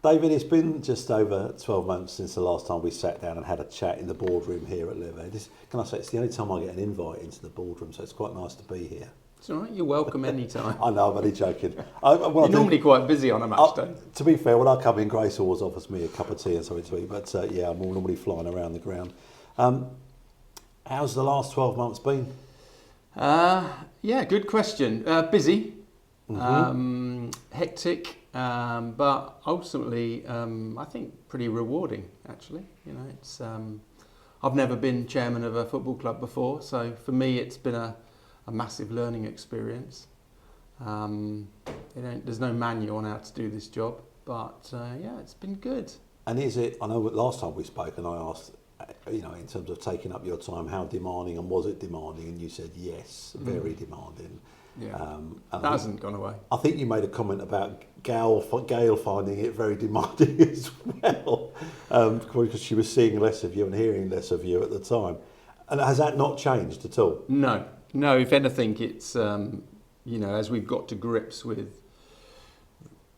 David, it's been just over 12 months since the last time we sat down and had a chat in the boardroom here at Live. Can I say, it's the only time I get an invite into the boardroom, so it's quite nice to be here. It's all right, you're welcome anytime. I know, I'm only joking. You're normally quite busy on a match day. To be fair, when I come in, Grace always offers me a cup of tea and something to eat, but yeah, I'm normally flying around the ground. How's the last 12 months been? Yeah, good question. Busy, hectic, but ultimately, I think pretty rewarding. Actually, it's. I've never been chairman of a football club before, so for me, it's been a massive learning experience. There's no manual on how to do this job, but yeah, it's been good. And is it? I know last time we spoke, and I asked, in terms of taking up your time, how demanding, and was it demanding? And you said yes, very demanding. Yeah, that hasn't gone away. I think you made a comment about Gail finding it very demanding as well, because she was seeing less of you and hearing less of you at the time. And has that not changed at all? No. If anything, it's as we've got to grips with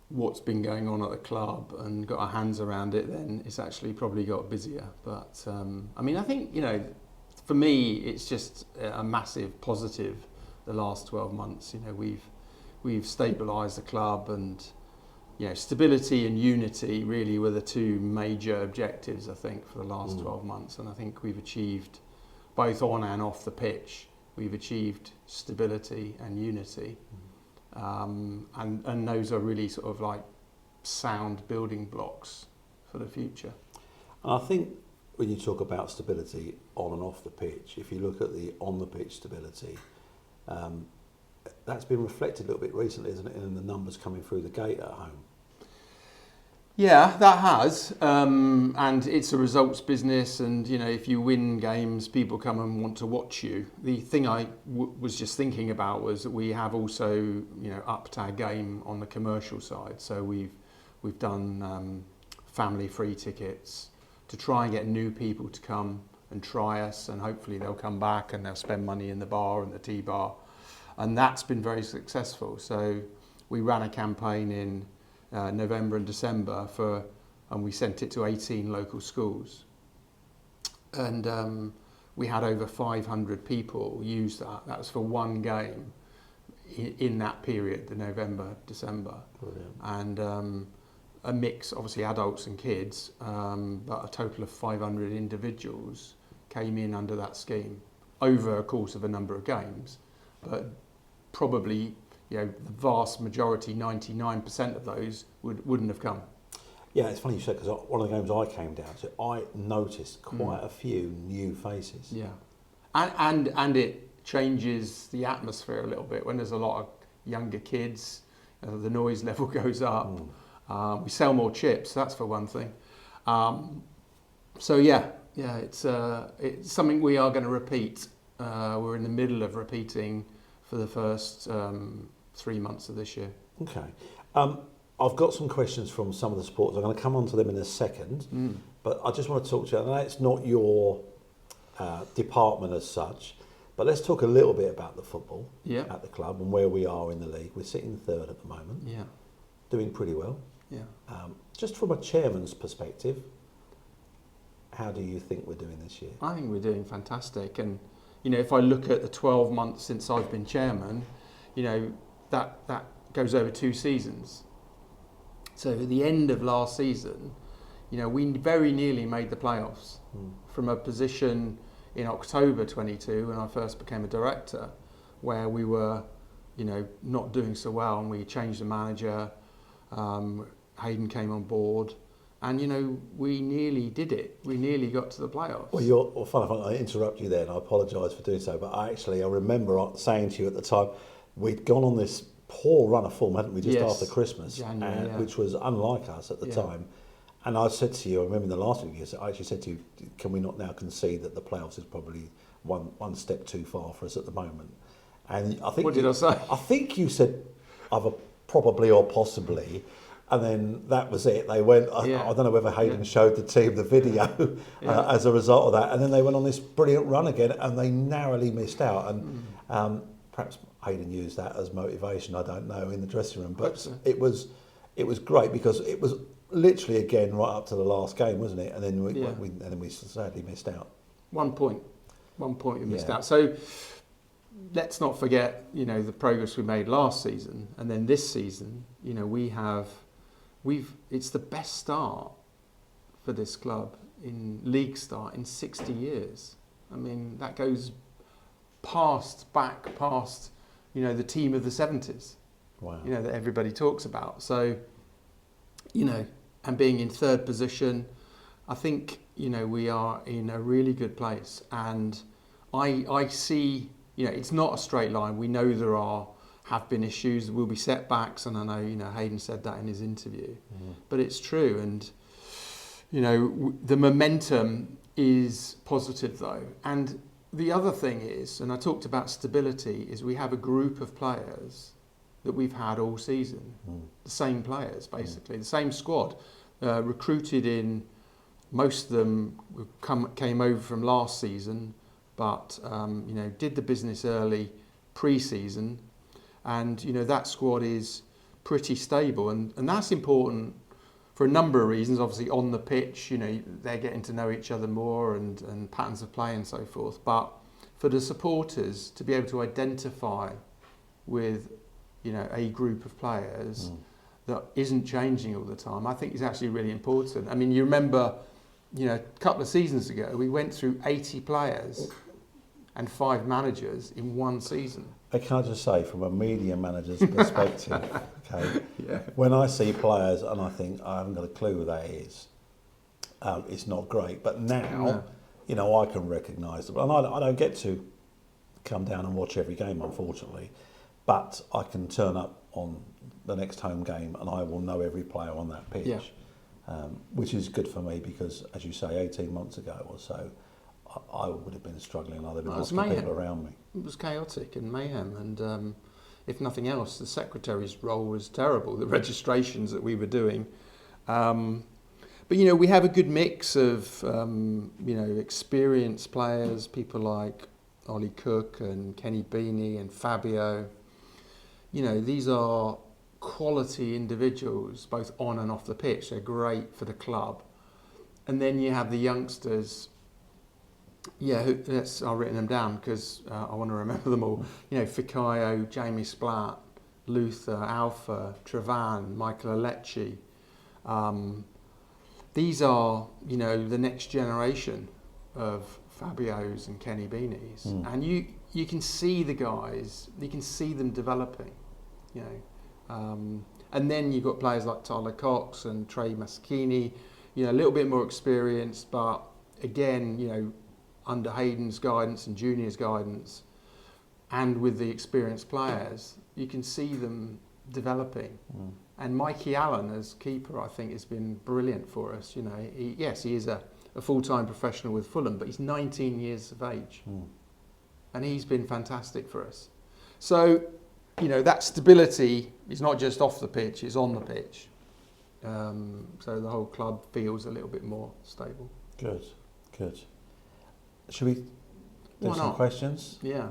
what's been going on at the club and got our hands around it, then it's actually probably got busier. But I think for me, it's just a massive positive. The last 12 months, we've stabilised the club, and stability and unity really were the two major objectives, I think, for the last 12 months. And I think we've achieved, both on and off the pitch, we've achieved stability and unity. And those are really sort of like sound building blocks for the future. And I think when you talk about stability on and off the pitch, if you look at the on the pitch stability, that's been reflected a little bit recently, isn't it, in the numbers coming through the gate at home? Yeah, that has, and it's a results business, and if you win games, people come and want to watch you. The thing I was just thinking about was that we have also upped our game on the commercial side. So we've done family free tickets to try and get new people to come and try us, and hopefully they'll come back and they'll spend money in the bar and the tea bar, and that's been very successful. So we ran a campaign in November and December and we sent it to 18 local schools, and we had over 500 people use that. That was for one game in that period, the November, December. Brilliant. And a mix, obviously adults and kids, but a total of 500 individuals came in under that scheme over a course of a number of games, but probably the vast majority, 99% of those wouldn't have come. Yeah, it's funny you said, because one of the games I came down to, I noticed quite a few new faces. Yeah, and it changes the atmosphere a little bit when there's a lot of younger kids. The noise level goes up. We sell more chips, that's for one thing. So yeah, it's something we are going to repeat. We're in the middle of repeating for the first 3 months of this year. Okay. I've got some questions from some of the supporters. I'm going to come on to them in a second, but I just want to talk to you. I know it's not your department as such, but let's talk a little bit about the football at the club and where we are in the league. We're sitting third at the moment, doing pretty well. Yeah. Just from a chairman's perspective, how do you think we're doing this year? I think we're doing fantastic, and if I look at the 12 months since I've been chairman, that goes over 2 seasons. So at the end of last season, we very nearly made the playoffs from a position in October 22 when I first became a director, where we were, not doing so well, and we changed the manager. Hayden came on board, and we nearly did it. We nearly got to the playoffs. Well, funny, I interrupt you there, and I apologise for doing so. But I remember saying to you at the time, we'd gone on this poor run of form, hadn't we, just after Christmas, January, which was unlike us at the time. And I said to you, I remember in the last week, I actually said to you, can we not now concede that the playoffs is probably one step too far for us at the moment? And I think what did I say? I think you said either probably or possibly. And then that was it. They went, I don't know whether Hayden showed the team the video as a result of that. And then they went on this brilliant run again, and they narrowly missed out. And perhaps Hayden used that as motivation, I don't know, in the dressing room. But it was great, because it was literally again right up to the last game, wasn't it? And then Yeah. we sadly missed out. 1 point. 1 point we missed Yeah. out. So let's not forget, the progress we made last season, and then this season, it's the best start for this club in league start in 60 years. I mean, that goes back past, the team of the 70s, Wow. that everybody talks about. So, and being in third position, I think, we are in a really good place. And I see, it's not a straight line. We know have been issues, there will be setbacks, and I know, Hayden said that in his interview. But it's true, and, the momentum is positive though. And the other thing is, and I talked about stability, is we have a group of players that we've had all season. The same players, basically, the same squad, recruited in. Most of them came over from last season, but did the business early pre-season, and that squad is pretty stable, and that's important for a number of reasons. Obviously, on the pitch, they're getting to know each other more and patterns of play and so forth. But for the supporters to be able to identify with a group of players that isn't changing all the time, I think is actually really important. I mean, you remember, a couple of seasons ago, we went through 80 players and 5 managers in one season. Can I just say, from a media manager's perspective, okay, Yeah. when I see players and I think I haven't got a clue who that is, it's not great. But now, I can recognise them. And I don't get to come down and watch every game, unfortunately, but I can turn up on the next home game and I will know every player on that pitch. Yeah. Which is good for me because, as you say, 18 months ago or so, I would have been struggling. There'd have been lots of people around me. It was chaotic and mayhem, and if nothing else, the secretary's role was terrible. The registrations that we were doing, but we have a good mix of experienced players, people like Ollie Cook and Kenny Beanie and Fabio. These are quality individuals, both on and off the pitch. They're great for the club. And then you have the youngsters. I've written them down because I want to remember them all. Fikayo, Jamie Splatt, Luther, Alpha, Trevan, Michael Alecci. These are, the next generation of Fabios and Kenny Beanies. And you can see the guys, you can see them developing, and then you've got players like Tyler Cox and Trey Maschini, a little bit more experienced, but again, under Hayden's guidance and Junior's guidance, and with the experienced players, you can see them developing. And Mikey Allen as keeper, I think, has been brilliant for us. He is a full-time professional with Fulham, but he's 19 years of age. And he's been fantastic for us. So, that stability is not just off the pitch, it's on the pitch. So the whole club feels a little bit more stable. Good. Should we do Why some not? questions? Yeah.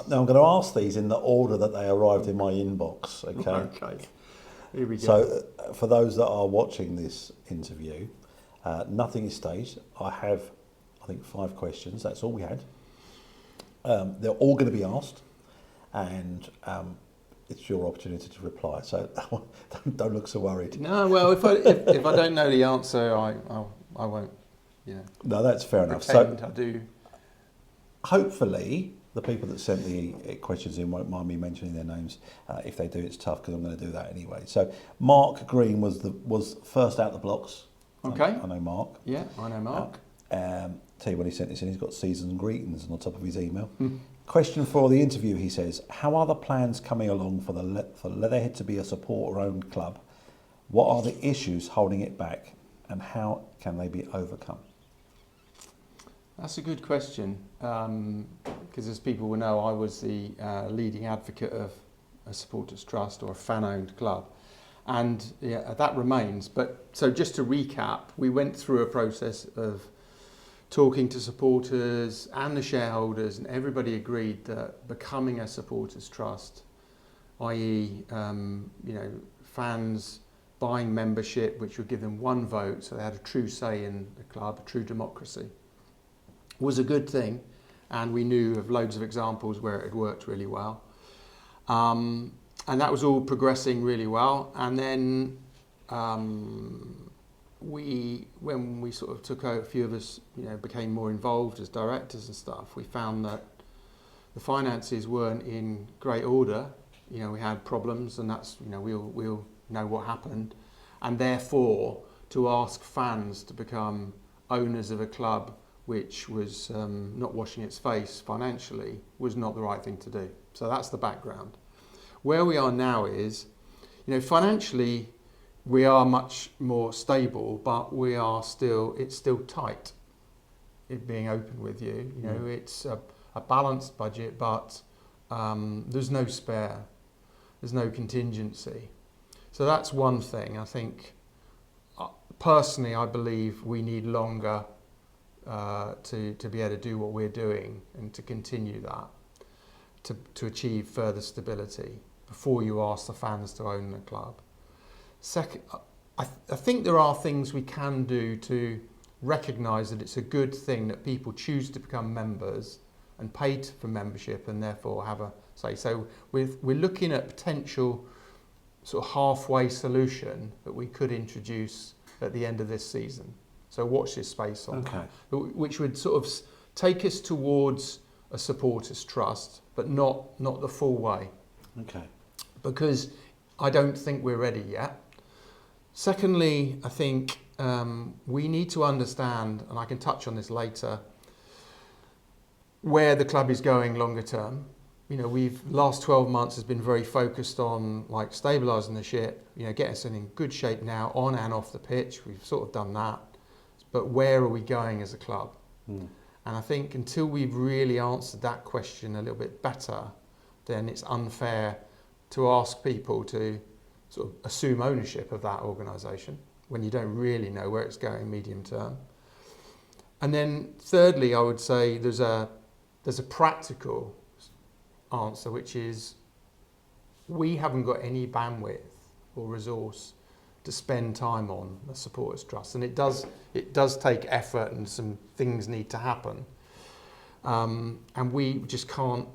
Now I'm going to ask these in the order that they arrived in my inbox, okay? Okay. Here we go. So for those that are watching this interview, nothing is staged. I have, I think, 5 questions. That's all we had. They're all going to be asked, and it's your opportunity to reply. So don't look so worried. No, well, if I don't know the answer, I won't. No, that's fair enough. Pretend So I do. hopefully the people that sent the questions in won't mind me mentioning their names. If they do, it's tough because I'm going to do that anyway. So Mark Green was first out the blocks. Okay. I know Mark. Yeah, I know Mark. Tell you when he sent this in, he's got seasoned greetings on the top of his email. Question for the interview, he says, how are the plans coming along for Leatherhead to be a supporter-owned club? What are the issues holding it back, and how can they be overcome? That's a good question, because as people will know, I was the leading advocate of a supporters trust or a fan-owned club, and that remains. But so just to recap, we went through a process of talking to supporters and the shareholders, and everybody agreed that becoming a supporters trust, i.e., fans buying membership, which would give them one vote, so they had a true say in the club, a true democracy, was a good thing. And we knew of loads of examples where it had worked really well. And that was all progressing really well. And then when we sort of took out, a few of us, became more involved as directors and stuff, we found that the finances weren't in great order. We had problems, and that's, we all know what happened. And therefore, to ask fans to become owners of a club which was not washing its face financially was not the right thing to do. So that's the background. Where we are now is, financially, we are much more stable, but it's still tight. It being open with you, it's a balanced budget, but there's no spare, there's no contingency. So that's one thing. I think, personally, I believe we need longer to be able to do what we're doing and to continue that, to achieve further stability before you ask the fans to own the club. Second, I think there are things we can do to recognise that it's a good thing that people choose to become members and pay for membership and therefore have a say. So we're looking at potential sort of halfway solution that we could introduce at the end of this season. So watch this space on that, which would sort of take us towards a supporters trust, but not the full way. Okay. Because I don't think we're ready yet. Secondly, I think we need to understand, and I can touch on this later, where the club is going longer term. Last 12 months has been very focused on stabilising the ship, getting us in good shape now on and off the pitch. We've sort of done that. But where are we going as a club? And I think until we've really answered that question a little bit better, then it's unfair to ask people to sort of assume ownership of that organisation when you don't really know where it's going medium term. And then thirdly, I would say there's a practical answer, which is we haven't got any bandwidth or resource to spend time on the supporters trust, and it does take effort and some things need to happen, and we just can't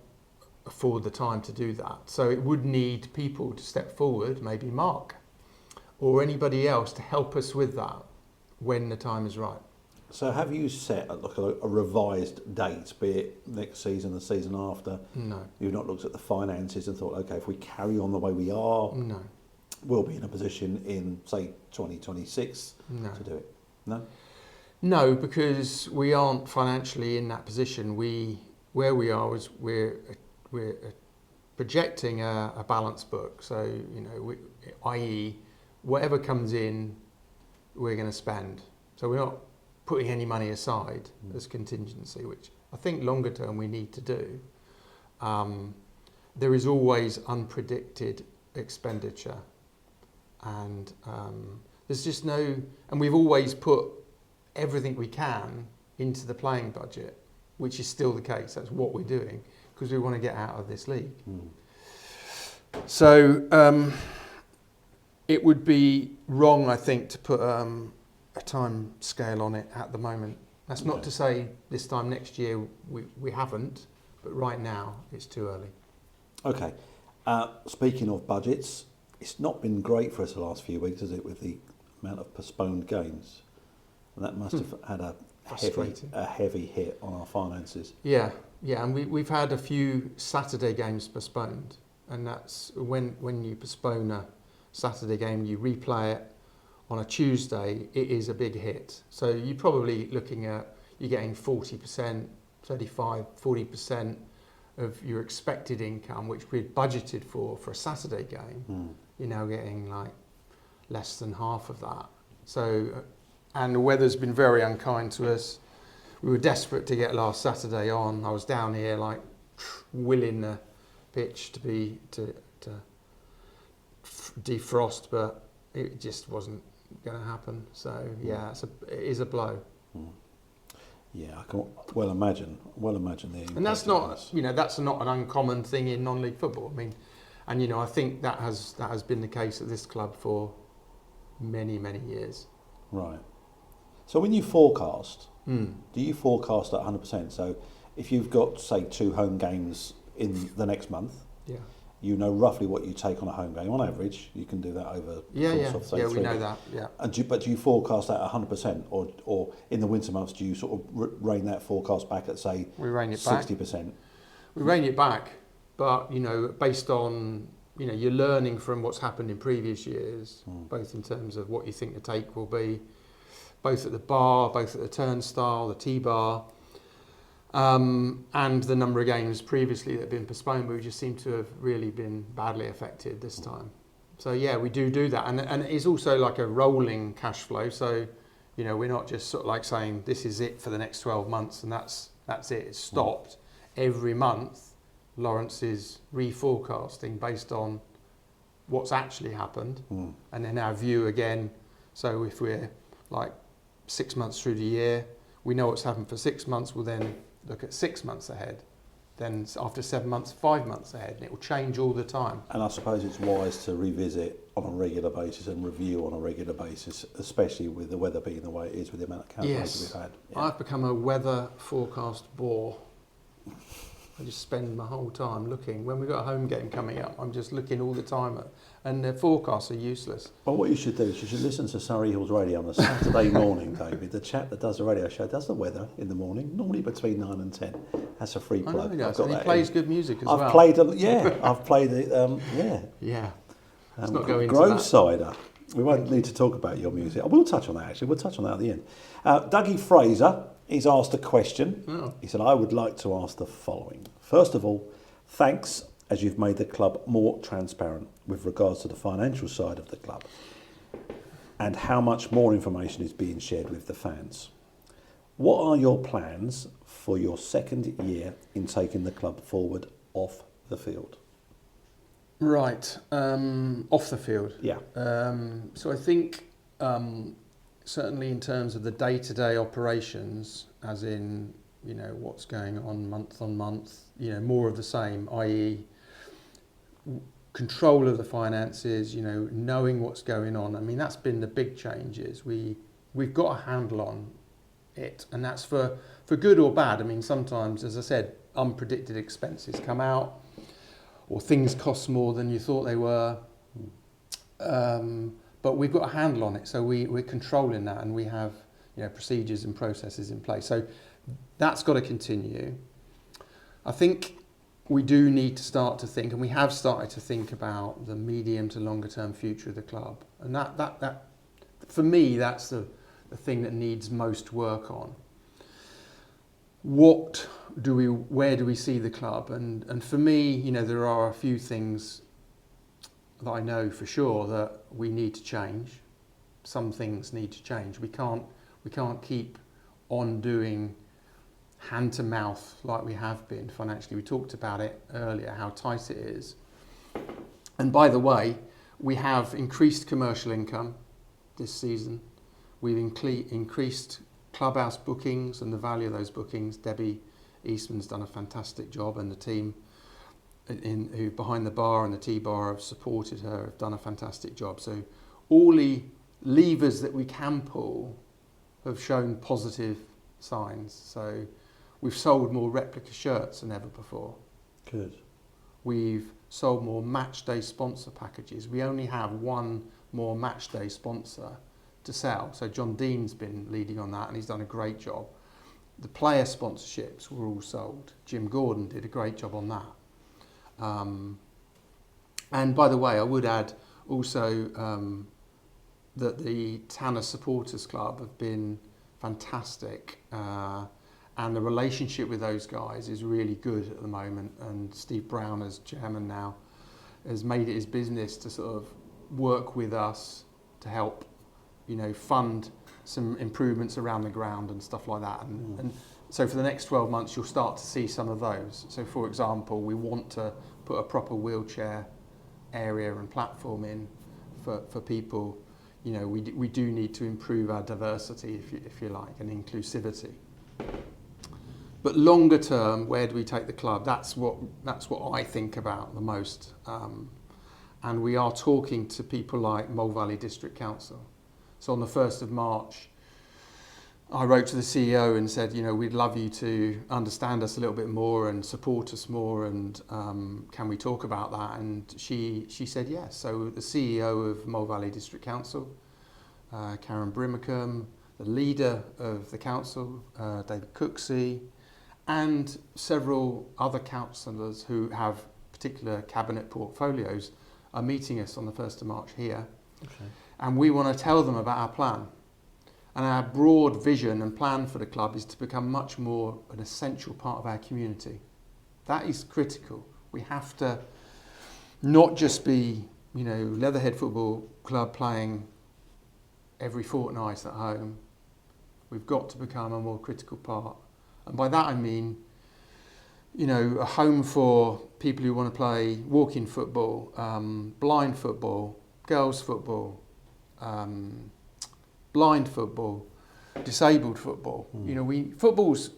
afford the time to do that. So it would need people to step forward, maybe Mark or anybody else, to help us with that when the time is right. So have you set a revised date, be it next season, the season after? No. You've not looked at the finances and thought, okay, if we carry on the way we are, No. we'll be in a position in, say, 2026 to do it? No? No, because we aren't financially in that position. Where we are is we're projecting a balanced book. So, i.e., whatever comes in, we're going to spend. So we're not putting any money aside as contingency, which I think longer term we need to do. There is always unpredicted expenditure, and there's just no, and we've always put everything we can into the playing budget, which is still the case. That's what we're doing because we want to get out of this league. So it would be wrong, I think, to put a time scale on it at the moment. That's not to say this time next year we haven't, but right now it's too early. Okay. Speaking of budgets, it's not been great for us the last few weeks, has it, with the amount of postponed games? And that must have had a heavy hit on our finances. Yeah, and we've had a few Saturday games postponed, and that's when you postpone a Saturday game, you replay it on a Tuesday, it is a big hit. So you're probably looking at, you're getting 40%, 35, 40% of your expected income, which we'd budgeted for a Saturday game. You're now getting less than half of that. So, and the weather's been very unkind to us. We were desperate to get last Saturday on. I was down here willing the pitch to defrost, but it just wasn't going to happen. So yeah, it is a blow. Yeah, I can well imagine the. And that's not, that's not an uncommon thing in non-league football. I mean, and I think that has been the case at this club for many, many years. Right. So when you forecast, Mm. do you forecast at 100%? So if you've got, say, 2 home games in the next month, Yeah. you know roughly what you take on a home game. On average, you can do that over the Yeah, course yeah, of, say, yeah. 3 We know days. that. Yeah. And but do you forecast that 100%, or in the winter months, do you sort of rein that forecast back at, say, We rein it back. 60%? We rein it back, but based on you're learning from what's happened in previous years, both in terms of what you think the take will be, both at the bar, both at the turnstile, the T-bar, and the number of games previously that have been postponed, but we just seem to have really been badly affected this time. So yeah, we do that, and it's also like a rolling cash flow. So we're not just sort of like saying this is it for the next 12 months and that's it. It's stopped. Every month, Lawrence is reforecasting based on what's actually happened, and then our view again. So if we're like 6 months through the year, we know what's happened for 6 months. We'll then look at 6 months ahead. Then after 7 months, 5 months ahead, and it will change all the time. And I suppose it's wise to revisit on a regular basis and review on a regular basis, especially with the weather being the way it is, with the amount of campaigns we've had. Yeah. I've become a weather forecast bore. I just spend my whole time looking. When we've got a home game coming up, I'm just looking all the time and the forecasts are useless. Well, what you should do is you should listen to Surrey Hills Radio on a Saturday morning, David. The chap that does the radio show does the weather in the morning, normally between 9 and 10. That's a free I plug. know he does, and he plays good music as well. I've played it, yeah. Yeah. Let's not go into Grove that. Cider. We won't need to talk about your music. I will touch on that, actually. We'll touch on that at the end. Dougie Fraser, he's asked a question. Oh. He said, I would like to ask the following. First of all, thanks, as you've made the club more transparent with regards to the financial side of the club and how much more information is being shared with the fans. What are your plans for your second year in taking the club forward off the field? Right, off the field. Yeah. So I think certainly in terms of the day-to-day operations, as in what's going on month, more of the same, i.e. control of the finances, knowing what's going on. I mean, that's been the big changes. We've got a handle on it, and that's for good or bad. I mean, sometimes, as I said, unpredicted expenses come out, or things cost more than you thought they were. But we've got a handle on it, so we're controlling that, and we have procedures and processes in place. So that's got to continue. I think we do need to start to think, and we have started to think about the medium to longer term future of the club, and that for me, that's the thing that needs most work on. Where do we see the club? And for me, there are a few things that I know for sure that we need to change. Some things need to change. We can't keep on doing hand to mouth like we have been financially. We talked about it earlier, how tight it is. And by the way, we have increased commercial income this season. We've increased clubhouse bookings and the value of those bookings. Debbie Eastman's done a fantastic job, and the team who behind the bar and the T-bar have supported her have done a fantastic job. So all the levers that we can pull have shown positive signs. So we've sold more replica shirts than ever before. Good. We've sold more match day sponsor packages. We only have one more match day sponsor to sell. So John Dean's been leading on that, and he's done a great job. The player sponsorships were all sold. Jim Gordon did a great job on that. And by the way, I would add also that the Tanner Supporters Club have been fantastic, and the relationship with those guys is really good at the moment. And Steve Brown, as chairman now, has made it his business to sort of work with us to help, fund some improvements around the ground and stuff like that. And so for the next 12 months, you'll start to see some of those. So for example, we want to put a proper wheelchair area and platform in for people. We do need to improve our diversity, if you like, and inclusivity. But longer term, where do we take the club? That's what I think about the most. And we are talking to people like Mole Valley District Council. So on the 1st of March, I wrote to the CEO and said, we'd love you to understand us a little bit more and support us more, and can we talk about that? And she said yes. So the CEO of Mole Valley District Council, Karen Brimacombe, the leader of the council, David Cooksey, and several other councillors who have particular cabinet portfolios are meeting us on the 1st of March here. Okay. And we want to tell them about our plan. And our broad vision and plan for the club is to become much more an essential part of our community. That is critical. We have to not just be, Leatherhead Football Club playing every fortnight at home. We've got to become a more critical part. And by that I mean, a home for people who want to play walking football, blind football, girls football, blind football, disabled football. Football's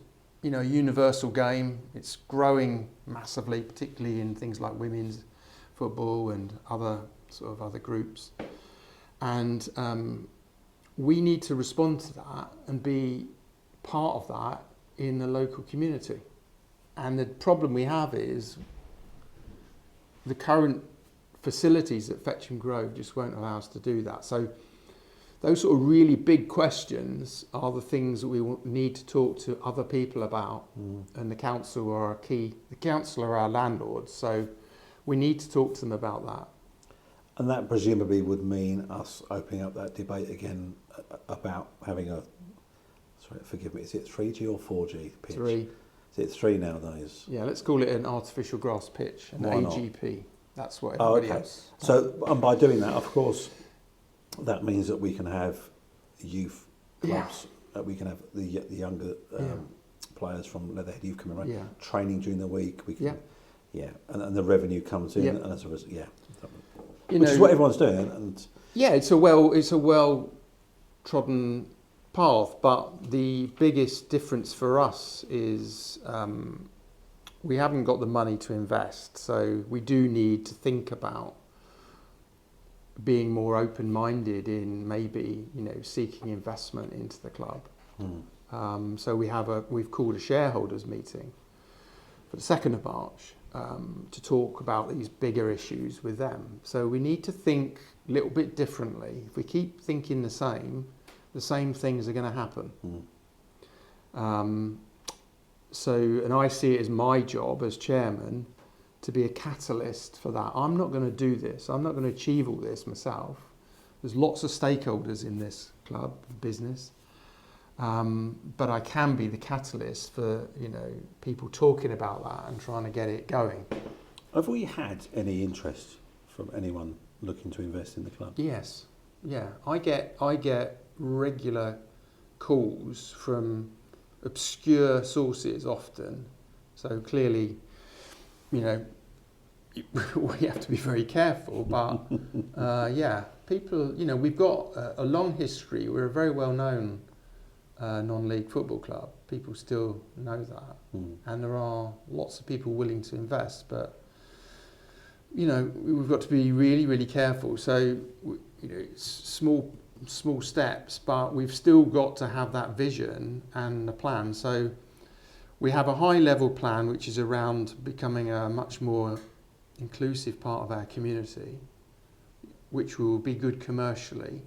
a universal game. It's growing massively, particularly in things like women's football and other groups. And we need to respond to that and be part of that in the local community. And the problem we have is the current facilities at Fetcham Grove just won't allow us to do that. So those sort of really big questions are the things that we need to talk to other people about. And the council are our key. The council are our landlords, so we need to talk to them about that. And that presumably would mean us opening up that debate again about having forgive me, is it 3G or 4G pitch? 3. Is it 3 nowadays? Yeah, let's call it an artificial grass pitch, an Why not? AGP. That's what everybody else. So, and by doing that, of course, that means that we can have youth clubs, we can have the younger players from Leatherhead Youth coming around, training during the week. We can, and the revenue comes in, and as a result, which is what everyone's doing. And it's a well trodden path, but the biggest difference for us is we haven't got the money to invest, so we do need to think about being more open-minded in maybe seeking investment into the club. So we've called a shareholders meeting for the 2nd of March to talk about these bigger issues with them. So we need to think a little bit differently. If we keep thinking the same things are going to happen. And I see it as my job as chairman to be a catalyst for that. I'm not going to do this. I'm not going to achieve all this myself. There's lots of stakeholders in this club business, but I can be the catalyst for people talking about that and trying to get it going. Have we had any interest from anyone looking to invest in the club? Yes, I get regular calls from obscure sources often, so clearly we have to be very careful, but people, we've got a long history. We're a very well known non-league football club. People still know that, and there are lots of people willing to invest, but we've got to be really, really careful. So it's small steps, but we've still got to have that vision and a plan. So we have a high level plan which is around becoming a much more inclusive part of our community, which will be good commercially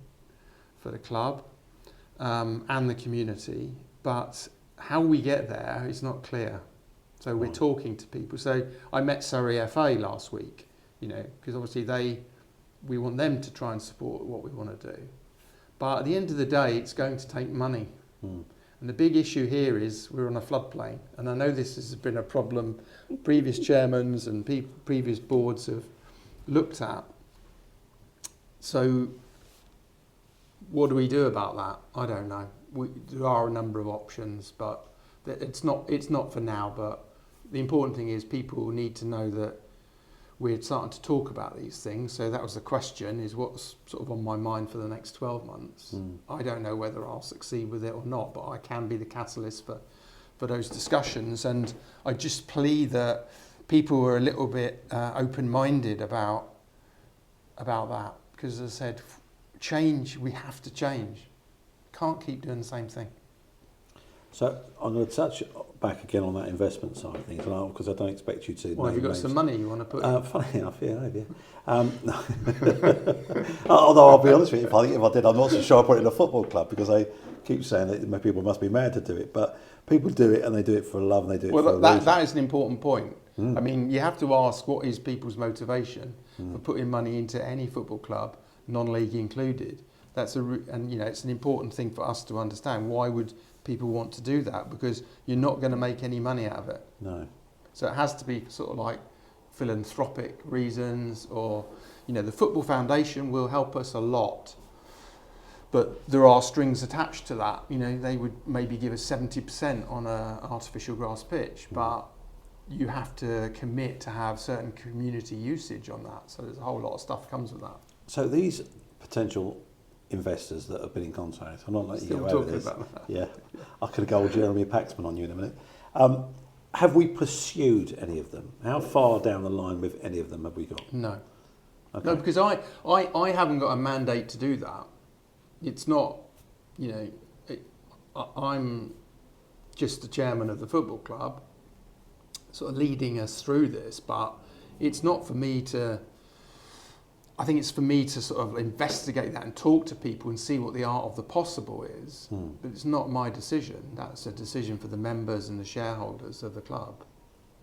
for the club and the community, but how we get there is not clear. So we're talking to people. So I met Surrey FA last week, because obviously we want them to try and support what we want to do. But at the end of the day, it's going to take money. And the big issue here is we're on a floodplain. And I know this has been a problem previous chairmans and previous boards have looked at. So what do we do about that? I don't know. There are a number of options, but it's not for now. But the important thing is people need to know that we're starting to talk about these things. So that was the question, is what's sort of on my mind for the next 12 months. I don't know whether I'll succeed with it or not, but I can be the catalyst for those discussions. And I just plea that people are a little bit open-minded about about that because, as I said, change. We have to change. Can't keep doing the same thing. So I'm going to touch back again on that investment side of things, because I don't expect you to. Well, have you got some money you want to put in? Funny enough, yeah, I have, yeah. Although I'll be honest with you, if I did, I'm not so sure I put it in a football club, because I keep saying that people must be mad to do it, but people do it, and they do it for love, and they do it for a reason. That is an important point. I mean, you have to ask, what is people's motivation for putting money into any football club, non-league included? It's an important thing for us to understand. Why would people want to do that? Because you're not going to make any money out of it. No. So it has to be sort of like philanthropic reasons, or, the Football Foundation will help us a lot. But there are strings attached to that. They would maybe give us 70% on an artificial grass pitch, but you have to commit to have certain community usage on that. So there's a whole lot of stuff comes with that. So these potential investors that have been in contact, I'm not letting you go over this. About that. Yeah, I could go Jeremy Paxman on you in a minute. Have we pursued any of them? How far down the line with any of them have we got? No. Okay. No, because I haven't got a mandate to do that. It's not, I'm just the chairman of the football club, sort of leading us through this, but it's not for me to, I think it's for me to sort of investigate that and talk to people and see what the art of the possible is. But it's not my decision. That's a decision for the members and the shareholders of the club.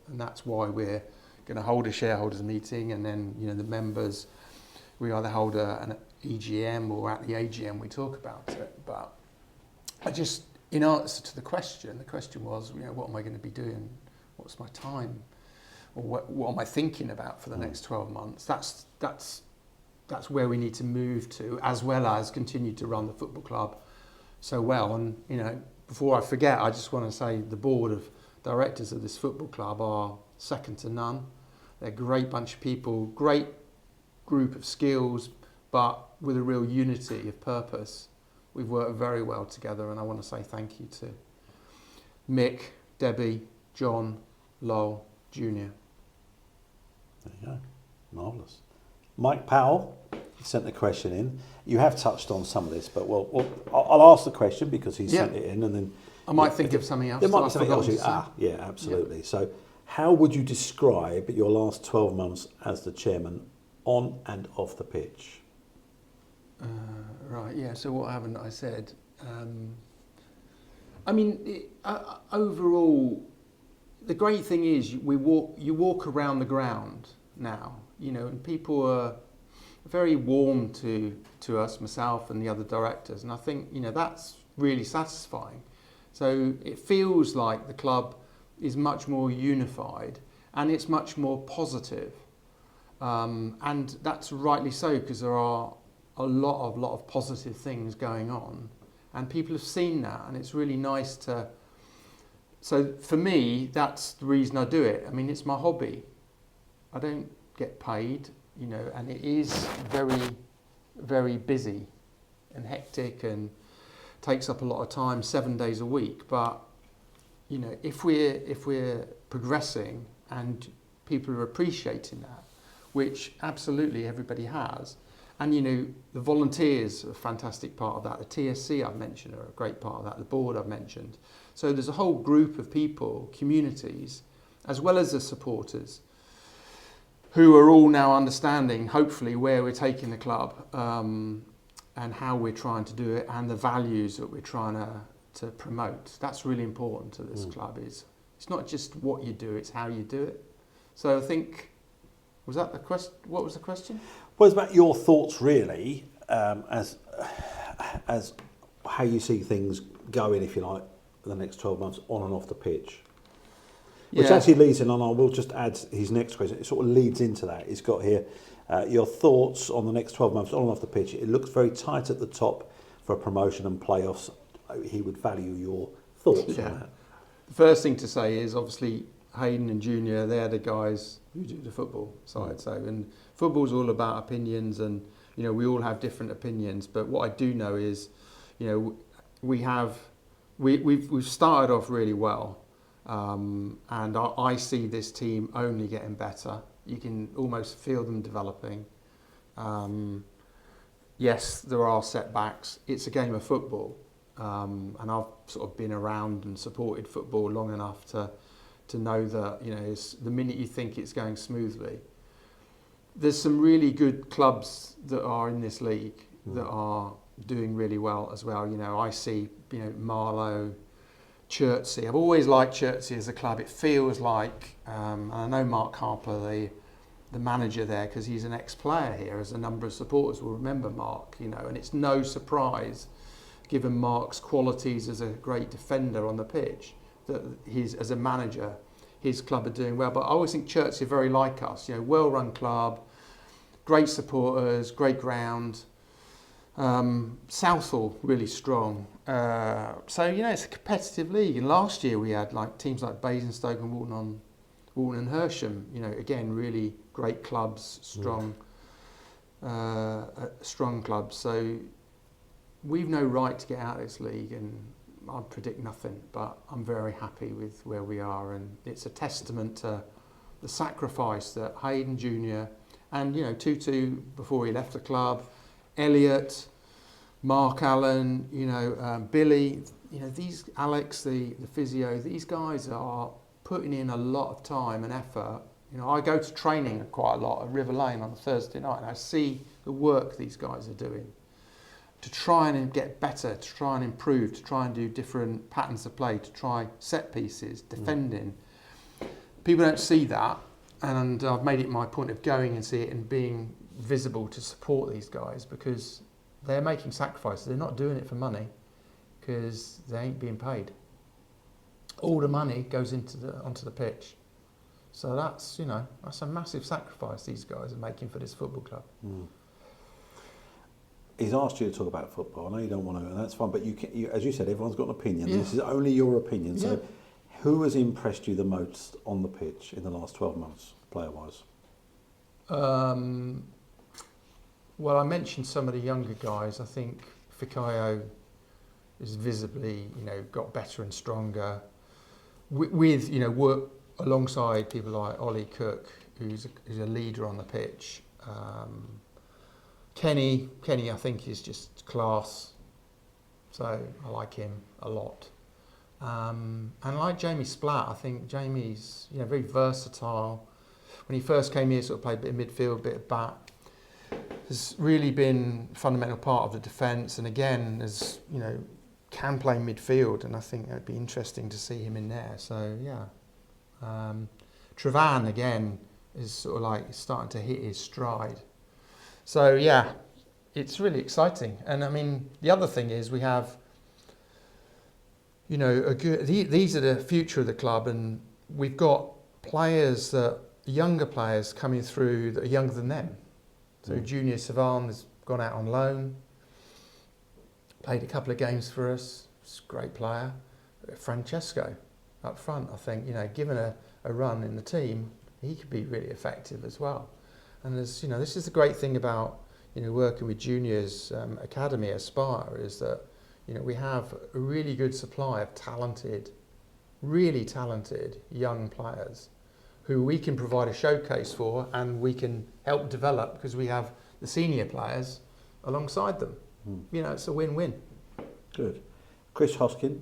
And that's why we're going to hold a shareholders meeting, and then, the members, we either hold an EGM or at the AGM we talk about it. But I just, in answer to the question was, what am I going to be doing? What's my time? Or what am I thinking about for the next 12 months? That's where we need to move to, as well as continue to run the football club so well. And, before I forget, I just want to say the board of directors of this football club are second to none. They're a great bunch of people, great group of skills, but with a real unity of purpose. We've worked very well together, and I want to say thank you to Mick, Debbie, John, Lowell, Junior. There you go. Marvellous. Mike Powell sent the question in. You have touched on some of this, but I'll ask the question because he sent it in, and then I might think of something else. There might be something else. Yeah, absolutely. Yeah. So, how would you describe your last 12 months as the chairman, on and off the pitch? Right. Yeah. So what haven't I said? Overall, the great thing is you walk around the ground now, and people are very warm to us, myself and the other directors, and I think that's really satisfying. So it feels like the club is much more unified, and it's much more positive, and that's rightly so, because there are a lot of positive things going on, and people have seen that, and it's really nice to. So for me, that's the reason I do it. I mean, it's my hobby. I don't get paid, and it is very, very busy and hectic and takes up a lot of time, 7 days a week. But, if we're progressing and people are appreciating that, which absolutely everybody has, and, the volunteers are a fantastic part of that. The TSC I've mentioned are a great part of that. The board I've mentioned. So there's a whole group of people, communities, as well as the supporters, who are all now understanding, hopefully, where we're taking the club, and how we're trying to do it, and the values that we're trying to promote. That's really important to this club. It's not just what you do, it's how you do it. So I think, was that the question? What was the question? Well, it's about your thoughts, really, as how you see things going, if you like, for the next 12 months on and off the pitch. Which actually leads in, and I will just add his next question. It sort of leads into that. He's got here your thoughts on the next 12 months on and off the pitch. It looks very tight at the top for promotion and playoffs. He would value your thoughts on that. The first thing to say is, obviously, Hayden and Junior, they're the guys who do the football side. So, and football's all about opinions, and we all have different opinions. But what I do know is, we've started off really well. And I see this team only getting better. You can almost feel them developing. Yes, there are setbacks. It's a game of football, and I've sort of been around and supported football long enough to know that, you know, it's, the minute you think it's going smoothly, there's some really good clubs that are in this league that are doing really well as well. You know, I see, you know, Marlow, Chertsey. I've always liked Chertsey as a club. It feels like, and I know Mark Harper, the manager there, because he's an ex-player here, as a number of supporters will remember Mark, you know, and it's no surprise, given Mark's qualities as a great defender on the pitch, that he's, as a manager, his club are doing well. But I always think Chertsey are very like us, you know, well-run club, great supporters, great ground. Southall really strong. So, you know, it's a competitive league. And last year we had like teams like Basingstoke and Walton and Hersham, you know, again, really great clubs, strong clubs. So we've no right to get out of this league, and I predict nothing, but I'm very happy with where we are, and it's a testament to the sacrifice that Hayden Jr. and, you know, Tutu before he left the club, Elliot, Mark Allen, you know, Billy, you know, these, Alex, the physio, these guys are putting in a lot of time and effort. You know, I go to training quite a lot at River Lane on a Thursday night, and I see the work these guys are doing to try and get better, to try and improve, to try and do different patterns of play, to try set pieces, defending. People don't see that, and I've made it my point of going and see it and being visible to support these guys, because they're making sacrifices. They're not doing it for money, because they ain't being paid. All the money goes onto the pitch. So that's, you know, that's a massive sacrifice these guys are making for this football club. He's asked you to talk about football. I know you don't want to, and that's fine. But you, as you said, everyone's got an opinion. Yeah. This is only your opinion. So, Yeah. who has impressed you the most on the pitch in the last 12 months, player-wise? Well, I mentioned some of the younger guys. I think Fikayo is visibly, you know, got better and stronger. With you know, work alongside people like Ollie Cook, who's a leader on the pitch. Kenny, I think, is just class. So I like him a lot. And I like Jamie Splatt. I think Jamie's, you know, very versatile. When he first came here, sort of played a bit of midfield, a bit of back. Has really been a fundamental part of the defence, and again, as you know, can play midfield, and I think it'd be interesting to see him in there. So yeah, Trevan again is sort of like starting to hit his stride. So yeah, it's really exciting. And I mean, the other thing is we have, you know, these are the future of the club, and we've got players that younger players coming through that are younger than them. So Junior Savan has gone out on loan, played a couple of games for us. He's a great player. Francesco up front, I think, you know, given a run in the team, he could be really effective as well. And there's, you know, this is the great thing about, you know, working with Juniors Academy at Sparta, is that, you know, we have a really good supply of talented, really talented young players who we can provide a showcase for, and we can help develop because we have the senior players alongside them. You know, it's a win-win. Good. Chris Hoskin,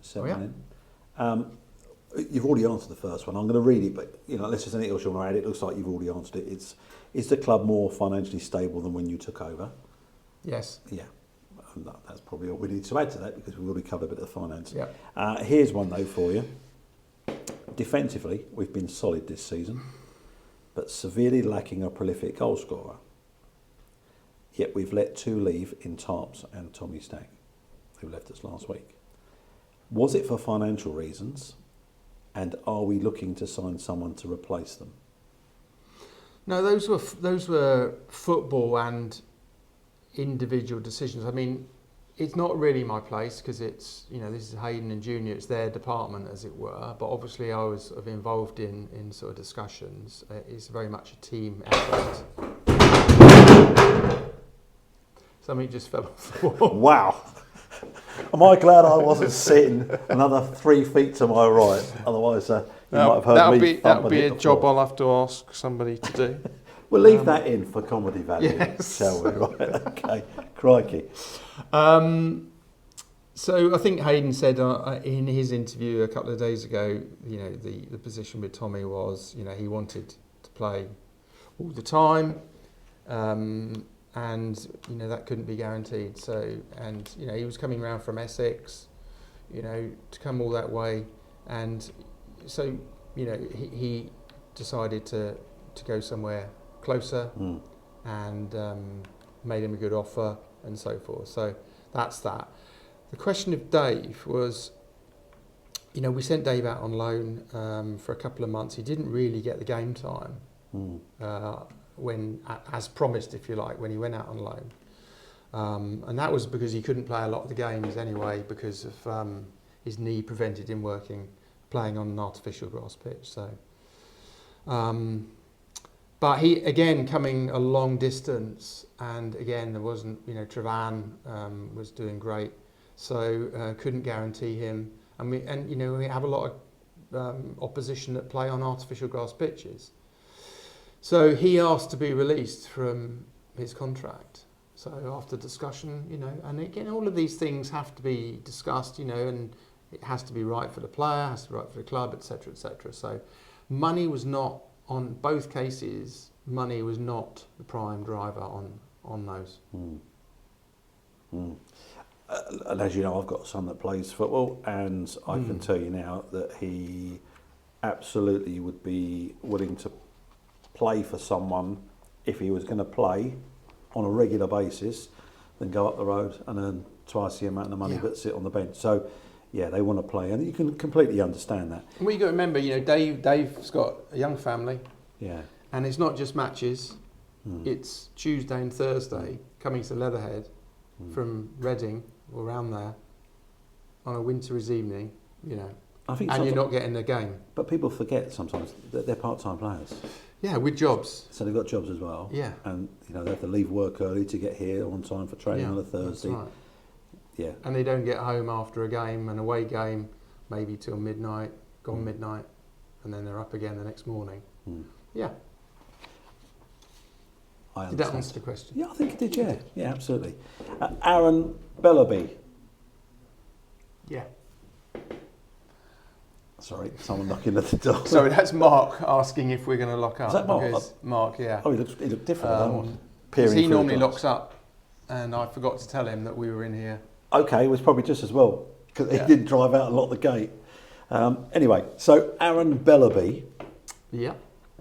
7 in. You've already answered the first one. I'm going to read it, but you know, unless there's anything else you want to add, it looks like you've already answered it. Is the club more financially stable than when you took over? Yes. Yeah. And that's probably all we need to add to that, because we've already covered a bit of the finance. Yeah. Here's one though for you. Defensively, we've been solid this season, but severely lacking a prolific goal scorer. Yet we've let 2 leave in Tarps and Tommy Stack, who left us last week. Was it for financial reasons, and are we looking to sign someone to replace them? No, those were football and individual decisions. I mean, it's not really my place, because it's, you know, this is Hayden and Junior, it's their department as it were, but obviously I was sort of involved in sort of discussions. It's very much a team effort. Something just fell off the wall. Wow. Am I glad I wasn't sitting another 3 feet to my right? Otherwise, you might have heard me. That'll be a job I'll have to ask somebody to do. We'll leave that in for comedy value, Yes. shall we? Right, okay, crikey. So I think Hayden said in his interview a couple of days ago, you know, the position with Tommy was, you know, he wanted to play all the time, and you know that couldn't be guaranteed. So, and you know, he was coming round from Essex, you know, to come all that way, and so you know he decided to go somewhere closer, and made him a good offer and so forth. So that's that. The question of Dave was, you know, we sent Dave out on loan for a couple of months. He didn't really get the game time when, as promised, if you like, when he went out on loan. And that was because he couldn't play a lot of the games anyway because of his knee prevented him playing on an artificial grass pitch. So, but he, again, coming a long distance, and again, there wasn't, you know, Trevan was doing great. So couldn't guarantee him, and you know we have a lot of opposition that play on artificial grass pitches. So he asked to be released from his contract. So after discussion, you know, and again all of these things have to be discussed, you know, and it has to be right for the player, has to be right for the club, etc., etc. So money was not on both cases. Money was not the prime driver on those. And as you know, I've got a son that plays football, and I can tell you now that he absolutely would be willing to play for someone if he was going to play on a regular basis, then go up the road and earn twice the amount of money but sit on the bench. So, yeah, they want to play, and you can completely understand that. Well, you got to remember, you know, Dave's got a young family, and it's not just matches. It's Tuesday and Thursday coming to Leatherhead from Reading or around there on a winter's evening, you know, I think and you're not getting a game. But people forget sometimes that they're part-time players. Yeah, with jobs. So they've got jobs as well. Yeah. And, you know, they have to leave work early to get here on time for training on a Thursday. That's right. Yeah. And they don't get home after a game, an away game, maybe till midnight, midnight, and then they're up again the next morning. Yeah. I Did that understand. answer the question? Yeah, I think it did, yeah. Yeah, absolutely. Aaron Bellaby. Yeah. Sorry, someone knocking at the door. Sorry, that's Mark asking if we're going to lock up. Is that Mark? Because Mark, yeah. Oh, he looked different. I don't know. Because Peering he through normally glass. locks up, and I forgot to tell him that we were in here. Okay, it was probably just as well, because he Yeah. didn't drive out and lock the gate. Anyway, so Aaron Bellaby, Yeah.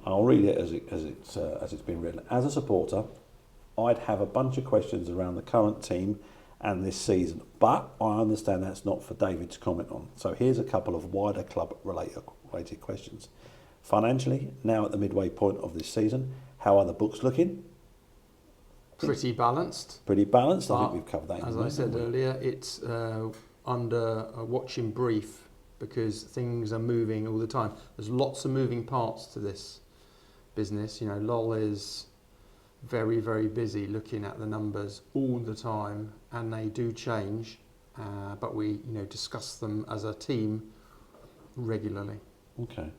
I'll read it as it's been written. As a supporter, I'd have a bunch of questions around the current team and this season, but I understand that's not for David to comment on. So here's a couple of wider club related questions. Financially, now at the midway point of this season, how are the books looking? Pretty balanced. Pretty balanced. I But think we've covered that. in As the I said haven't we? earlier, it's under a watching brief because things are moving all the time. There's lots of moving parts to this business. You know, Lol is very, very busy looking at the numbers all the time, and they do change. But we, you know, discuss them as a team regularly. Okay.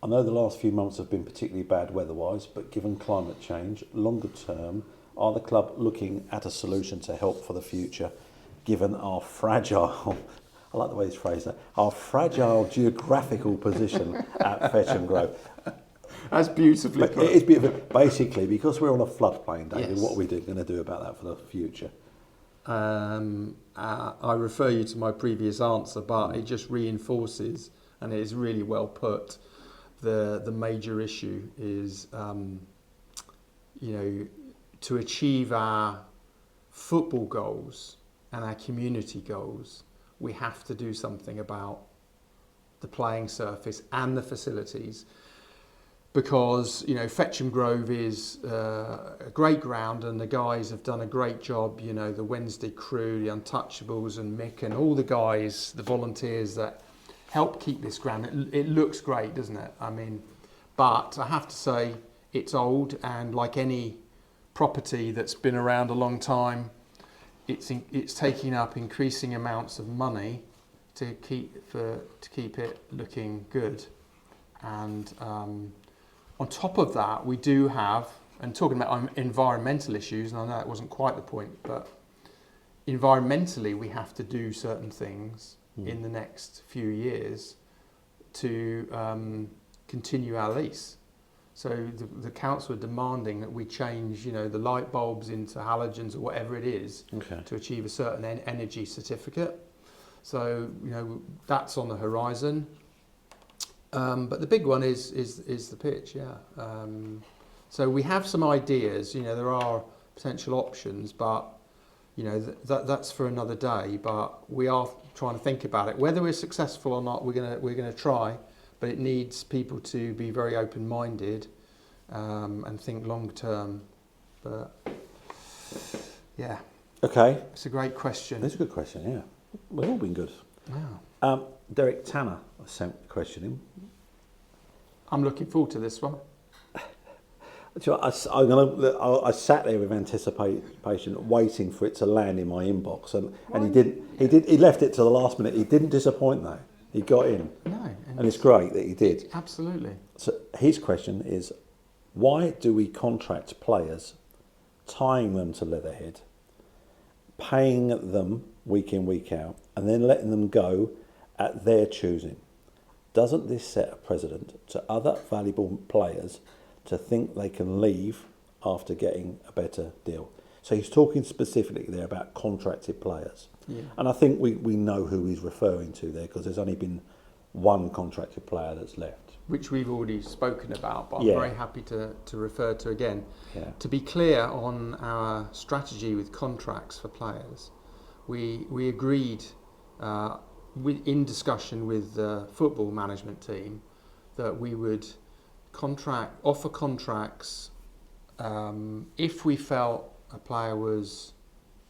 I know the last few months have been particularly bad weather-wise, but given climate change, longer term, are the club looking at a solution to help for the future, given our fragile, I like the way it's phrased that, our fragile geographical position at Fetcham Grove? That's beautifully But put. it is beautiful. Basically, because we're on a floodplain, David, Yes. what are we going to do about that for the future? I refer you to my previous answer, but it just reinforces, and it is really well put. The major issue is, you know, to achieve our football goals and our community goals, we have to do something about the playing surface and the facilities. Because, you know, Fetcham Grove is a great ground, and the guys have done a great job. You know, the Wednesday crew, the Untouchables and Mick and all the guys, the volunteers that help keep this ground. It looks great, doesn't it? I mean, but I have to say it's old, and like any property that's been around a long time, it's taking up increasing amounts of money to keep it looking good. And On top of that, we do have, and talking about environmental issues, and I know that wasn't quite the point, but environmentally we have to do certain things in the next few years to continue our lease. So the council are demanding that we change, the light bulbs into halogens or whatever it is to achieve a certain energy certificate. So that's on the horizon. But the big one is the pitch, so we have some ideas. There are potential options, but that's for another day. But we are trying to think about it. Whether we're successful or not, we're gonna try. But it needs people to be very open-minded and think long term. But yeah, Okay, it's a great question. that's a good question. Yeah, we've all been good. Yeah. Derek Tanner sent a question in. I'm looking forward to this one. Do you know, I sat there with anticipation, waiting for it to land in my inbox, and he didn't. He left it to the last minute. He didn't disappoint though. He got in, No, and it's great that he did. Absolutely. So his question is, why do we contract players, tying them to Leatherhead, paying them week in, week out, and then letting them go at their choosing? Doesn't this set a precedent to other valuable players to think they can leave after getting a better deal? So he's talking specifically there about contracted players. Yeah. And I think we know who he's referring to there, because there's only been one contracted player that's left. Which we've already spoken about, but I'm Yeah. very happy to refer to again. Yeah. To be clear on our strategy with contracts for players, we agreed in discussion with the football management team that we would offer contracts if we felt a player was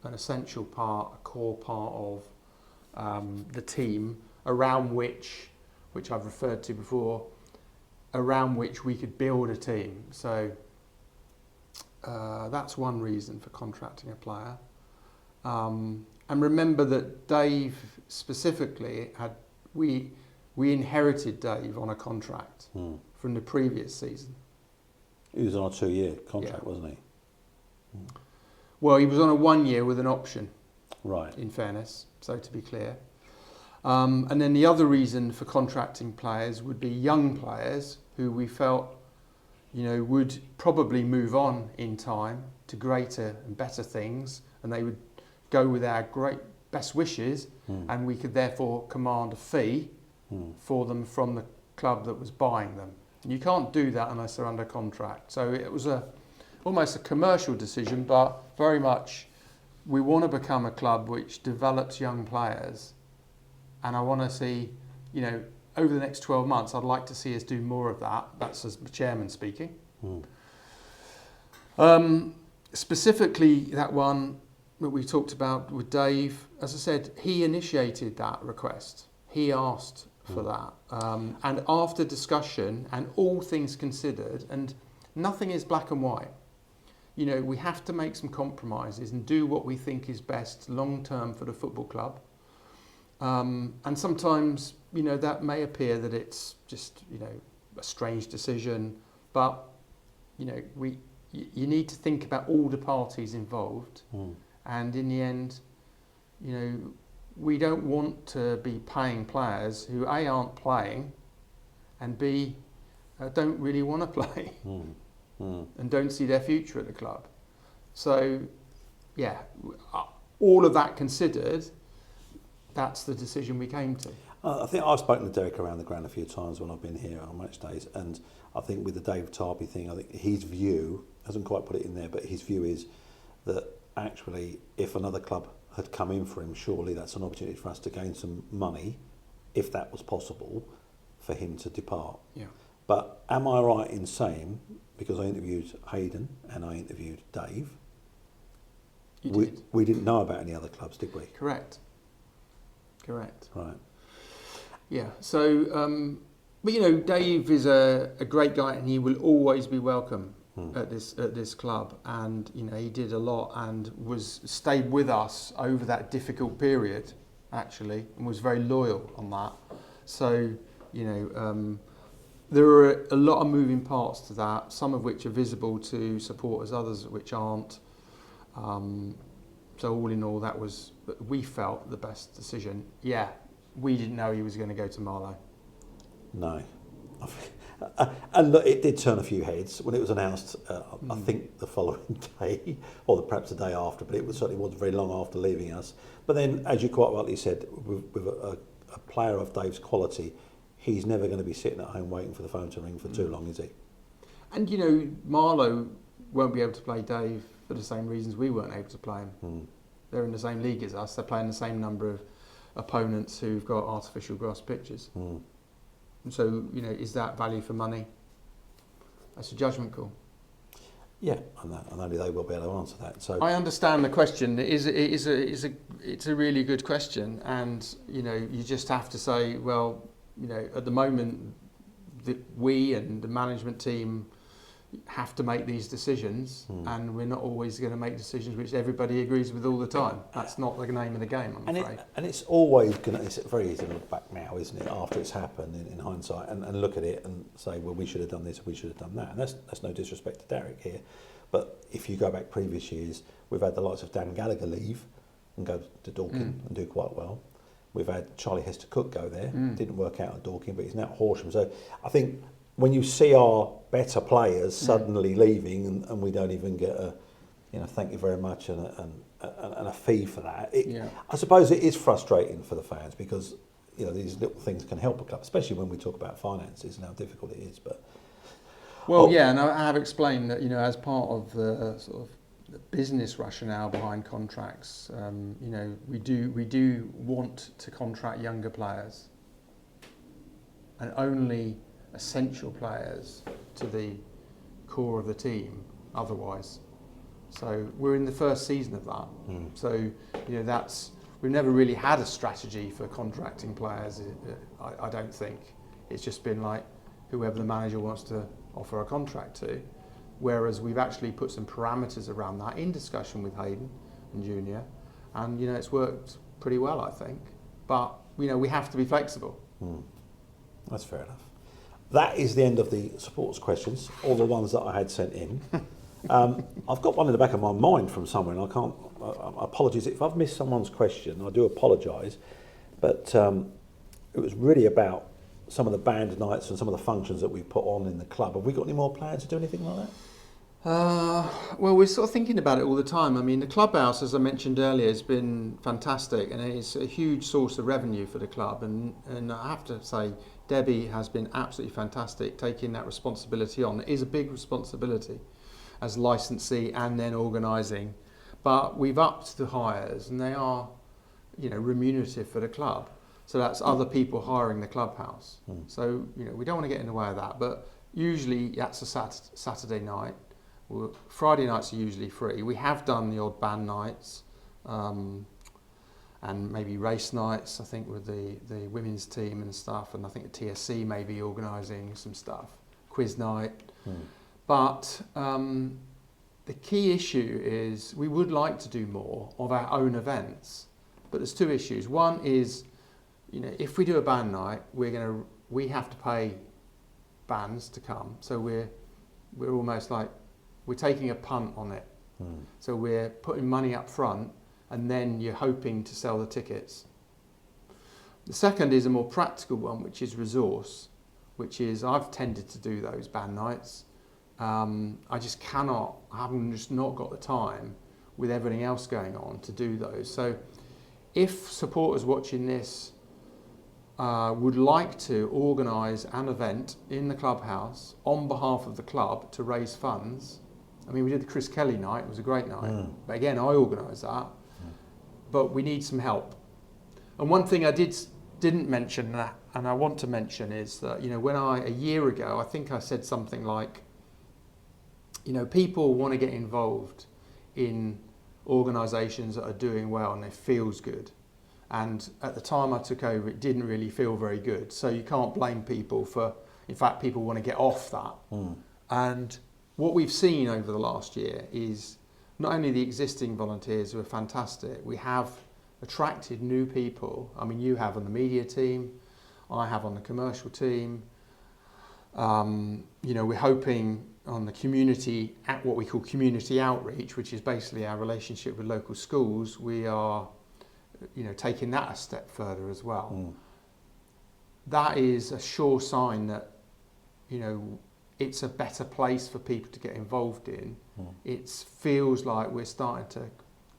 an essential part, a core part of the team around which I've referred to before, around which we could build a team. So that's one reason for contracting a player. And remember that Dave specifically we inherited Dave on a contract from the previous season. He was on a 2-year contract, Yeah. wasn't he? Well, he was on a 1 year with an option, Right. in fairness, so to be clear. And then the other reason for contracting players would be young players who we felt, would probably move on in time to greater and better things, and they would go with our great best wishes, and we could therefore command a fee for them from the club that was buying them. And you can't do that unless they're under contract. So it was almost a commercial decision, but very much we want to become a club which develops young players. And I want to see, over the next 12 months, I'd like to see us do more of that. That's as the chairman speaking. Specifically, that one that we talked about with Dave, as I said, he initiated that request. He asked for that. And after discussion and all things considered, and nothing is black and white, we have to make some compromises and do what we think is best long term for the football club. And sometimes, that may appear that it's just, a strange decision, but, you need to think about all the parties involved. And in the end, we don't want to be paying players who A, aren't playing, and B, don't really want to play and don't see their future at the club. So, yeah, all of that considered, that's the decision we came to. I think I've spoken to Derek around the ground a few times when I've been here on match days, and I think with the Dave Tarby thing, I think his view, hasn't quite put it in there, but his view is that actually if another club had come in for him, surely that's an opportunity for us to gain some money, if that was possible, for him to depart. Yeah. But am I right in saying, because I interviewed Hayden and I interviewed Dave, we didn't know about any other clubs, did we? Correct. Right. Yeah. So, but Dave is a great guy, and he will always be welcome at this club. And he did a lot and stayed with us over that difficult period, actually, and was very loyal on that. So, there are a lot of moving parts to that, some of which are visible to supporters, others which aren't. So all in all, that was, we felt, the best decision. Yeah, we didn't know he was going to go to Marlow. No. And look, it did turn a few heads when it was announced, I think the following day, or perhaps the day after, but it certainly wasn't very long after leaving us. But then, as you quite rightly said, with a player of Dave's quality, he's never going to be sitting at home waiting for the phone to ring for too long, is he? And, you know, Marlow won't be able to play Dave for the same reasons we weren't able to play him. They're in the same league as us. They're playing the same number of opponents who've got artificial grass pitches. And so, you know, is that value for money? That's a judgment call. Yeah, and only they will be able to answer that. So I understand the question. It's a really good question, and you know, you just have to say, well, you know, at the moment, we and the management team have to make these decisions, and we're not always going to make decisions which everybody agrees with all the time. That's not the name of the game, I'm afraid. And it's always going to, it's very easy to look back now, isn't it, after it's happened in hindsight, and look at it and say, well, we should have done this, we should have done that. And that's no disrespect to Derek here. But if you go back previous years, we've had the likes of Dan Gallagher leave and go to Dorking and do quite well. We've had Charlie Hester-Cook go there, didn't work out at Dorking, but he's now at Horsham. So I think when you see our better players suddenly leaving and we don't even get a, you know, thank you very much and a fee for that, I suppose it is frustrating for the fans because, you know, these little things can help a club, especially when we talk about finances and how difficult it is. But and I have explained that, you know, as part of the sort of the business rationale behind contracts, you know, we do want to contract younger players and only essential players to the core of the team otherwise. So we're in the first season of that. So, you know, we've never really had a strategy for contracting players, I don't think. It's just been like whoever the manager wants to offer a contract to, whereas we've actually put some parameters around that in discussion with Hayden and Junior, and, you know, it's worked pretty well, I think. But, you know, we have to be flexible. That's fair enough. That is the end of the supporters questions, all the ones that I had sent in. I've got one in the back of my mind from somewhere, and I can't. Apologies if I've missed someone's question. I do apologise, but it was really about some of the band nights and some of the functions that we put on in the club. Have we got any more plans to do anything like that? Well, we're sort of thinking about it all the time. I mean, the clubhouse, as I mentioned earlier, has been fantastic, and it's a huge source of revenue for the club. And I have to say, Debbie has been absolutely fantastic taking that responsibility on. It is a big responsibility as licensee and then organising, but we've upped the hires, and they are, you know, remunerative for the club. So that's other people hiring the clubhouse. So, you know, we don't want to get in the way of that, but usually that's a Saturday night. Friday nights are usually free. We have done the odd band nights and maybe race nights, I think, with the women's team and stuff, and I think the TSC may be organising some stuff, quiz night. But the key issue is we would like to do more of our own events, but there's two issues. One is, you know, if we do a band night, we have to pay bands to come. So we're almost like we're taking a punt on it. So we're putting money up front, and then you're hoping to sell the tickets. The second is a more practical one, which is resource, which is I've tended to do those band nights. I just cannot. I haven't just not got the time with everything else going on to do those. So if supporters watching this would like to organise an event in the clubhouse on behalf of the club to raise funds. I mean, we did the Chris Kelly night, it was a great night. But again, I organised that. But we need some help. And one thing I didn't mention, and I want to mention, is that, you know, when a year ago, I think I said something like, you know, people want to get involved in organisations that are doing well and it feels good. And at the time I took over, it didn't really feel very good. So you can't blame people for, in fact, people want to get off that. And what we've seen over the last year is not only the existing volunteers who are fantastic, we have attracted new people. I mean, you have on the media team, I have on the commercial team. You know, we're hoping on the community, at what we call community outreach, which is basically our relationship with local schools, we are, you know, taking that a step further as well. That is a sure sign that, you know, it's a better place for people to get involved in. It feels like we're starting to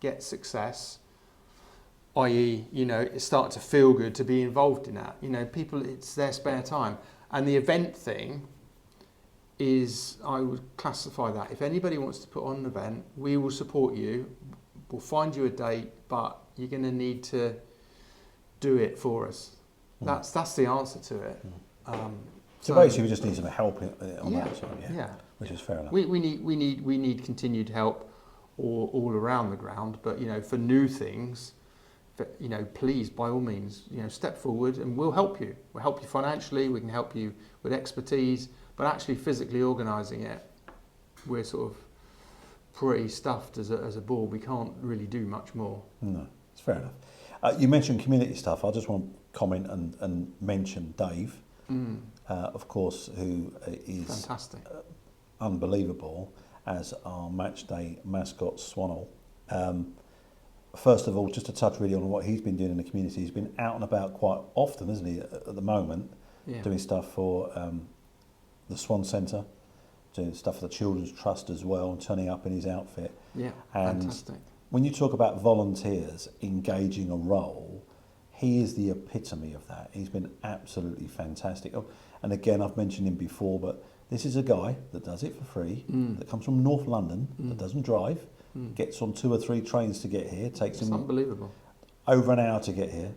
get success, i.e., you know, it's starting to feel good to be involved in that. You know, people, it's their spare time. And the event thing is, I would classify that. If anybody wants to put on an event, we will support you. We'll find you a date, but you're going to need to do it for us. That's the answer to it. So basically, we just need some help on that side, which is fair enough. We need continued help all around the ground. But you know, for new things, you know, please, by all means, you know, step forward and we'll help you. We'll help you financially. We can help you with expertise. But actually, physically organising it, we're sort of pretty stuffed as a board. We can't really do much more. No, it's fair enough. You mentioned community stuff. I just want to comment and mention Dave, of course, who is fantastic, unbelievable as our match day mascot Swannell. First of all, just to touch really on what he's been doing in the community, he's been out and about quite often, isn't he, at the moment, doing stuff for the Swan Centre, doing stuff for the Children's Trust as well, and turning up in his outfit. Yeah, and fantastic. When you talk about volunteers engaging a role, he is the epitome of that. He's been absolutely fantastic. Oh, and again, I've mentioned him before, but this is a guy that does it for free, that comes from North London, that doesn't drive, gets on 2 or 3 trains to get here, takes him unbelievable. Over an hour to get here,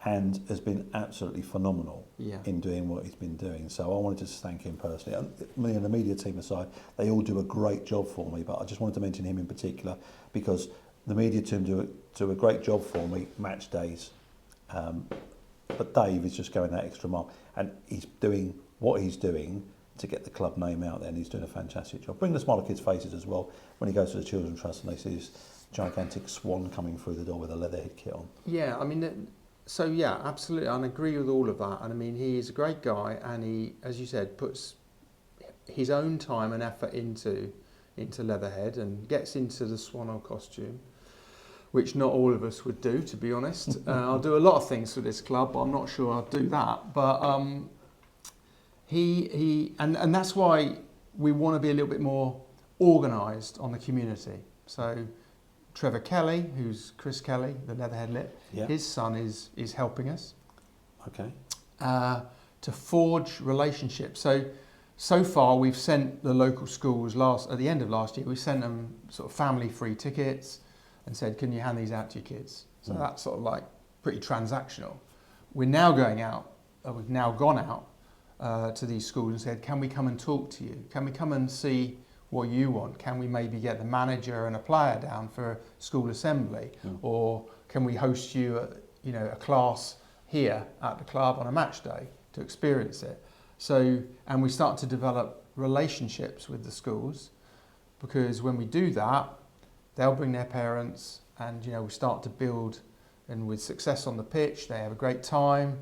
and has been absolutely phenomenal in doing what he's been doing. So I wanted to thank him personally. Me and the media team aside, they all do a great job for me, but I just wanted to mention him in particular because the media team do a great job for me, match days. But Dave is just going that extra mile, and he's doing what he's doing to get the club name out there, and he's doing a fantastic job. Bring the smile to kids' faces as well when he goes to the Children's Trust and they see this gigantic swan coming through the door with a leatherhead kit on. Yeah, I mean, so yeah, absolutely, I agree with all of that. And I mean, he is a great guy, and he, as you said, puts his own time and effort into Leatherhead and gets into the Swannell costume, which not all of us would do, to be honest. I'll do a lot of things for this club, but I'm not sure I'll do that. But and that's why we want to be a little bit more organised on the community. So Trevor Kelly, who's Chris Kelly, the Leatherhead Lit, his son is helping us. Okay. To forge relationships. So far we've sent the local schools at the end of last year, we sent them sort of family free tickets and said, can you hand these out to your kids? So that's sort of like pretty transactional. We're now going out, we've now gone out to these schools and said, can we come and talk to you? Can we come and see what you want? Can we maybe get the manager and a player down for a school assembly? Or can we host you a class here at the club on a match day to experience it? So, and we start to develop relationships with the schools, because when we do that, they'll bring their parents, and we start to build, and with success on the pitch, they have a great time.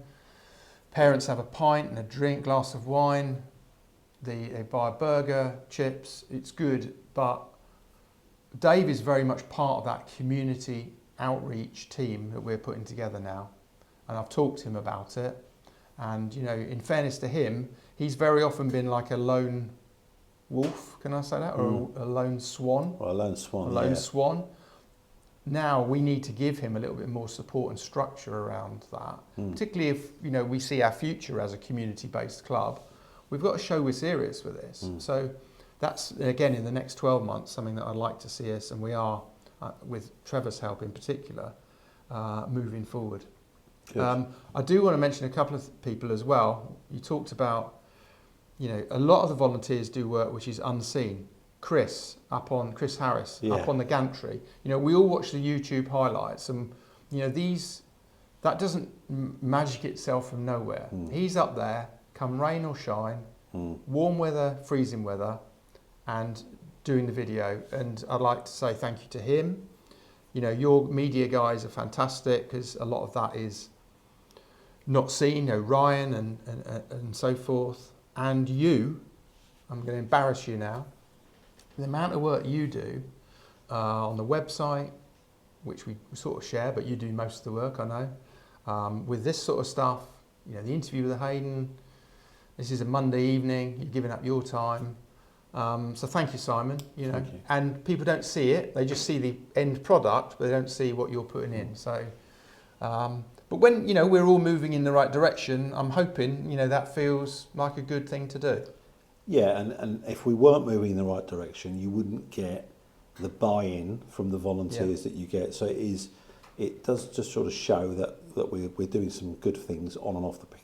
Parents have a pint and a drink, glass of wine. They buy a burger, chips, it's good. But Dave is very much part of that community outreach team that we're putting together now. And I've talked to him about it. And, in fairness to him, he's very often been like a lone wolf, can I say that? Or a lone swan. Or a lone swan. A lone swan. Now we need to give him a little bit more support and structure around that. Particularly if, we see our future as a community-based club. We've got to show we're serious with this. So that's, again, in the next 12 months, something that I'd like to see us, and we are, with Trevor's help in particular, moving forward. I do want to mention a couple of people as well. You talked about, a lot of the volunteers do work which is unseen. Chris Harris, up on the gantry. We all watch the YouTube highlights, and that doesn't magic itself from nowhere. He's up there, come rain or shine, warm weather, freezing weather, and doing the video. And I'd like to say thank you to him. Your media guys are fantastic, because a lot of that is not seen. Ryan and so forth. and you, I'm going to embarrass you now, the amount of work you do on the website, which we sort of share, but you do most of the work, I know, with this sort of stuff, you know, the interview with Hayden, this is a Monday evening, you're giving up your time. So thank you, Simon. You know, Thank you. and people don't see it; they just see the end product, but they don't see what you're putting in. So, but when we're all moving in the right direction, I'm hoping that feels like a good thing to do. Yeah, and if we weren't moving in the right direction, you wouldn't get the buy-in from the volunteers that you get. So it does just sort of show that we're doing some good things on and off the pitch.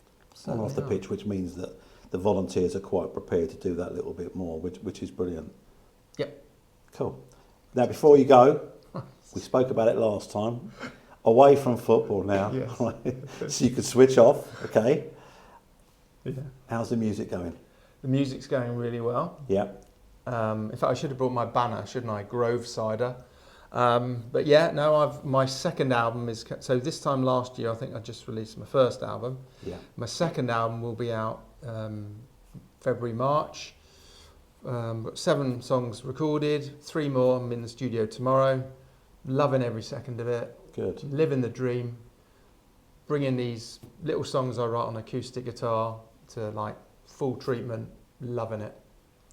On and off the pitch, which means that the volunteers are quite prepared to do that little bit more, which is brilliant. Yep. Cool. Now, before you go, we spoke about it last time. Away from football now, Yes. so you can switch off. Okay. Yeah. How's the music going? The music's going really well. Yeah. In fact, I should have brought my banner, shouldn't I? Grove Cider. But yeah, no, my second album is, so this time last year, I think I just released my first album. Yeah. My second album will be out February, March. Got 7 songs recorded, 3 more. I'm in the studio tomorrow. Loving every second of it. Good. Living the dream. Bringing these little songs I write on acoustic guitar to like full treatment. Loving it.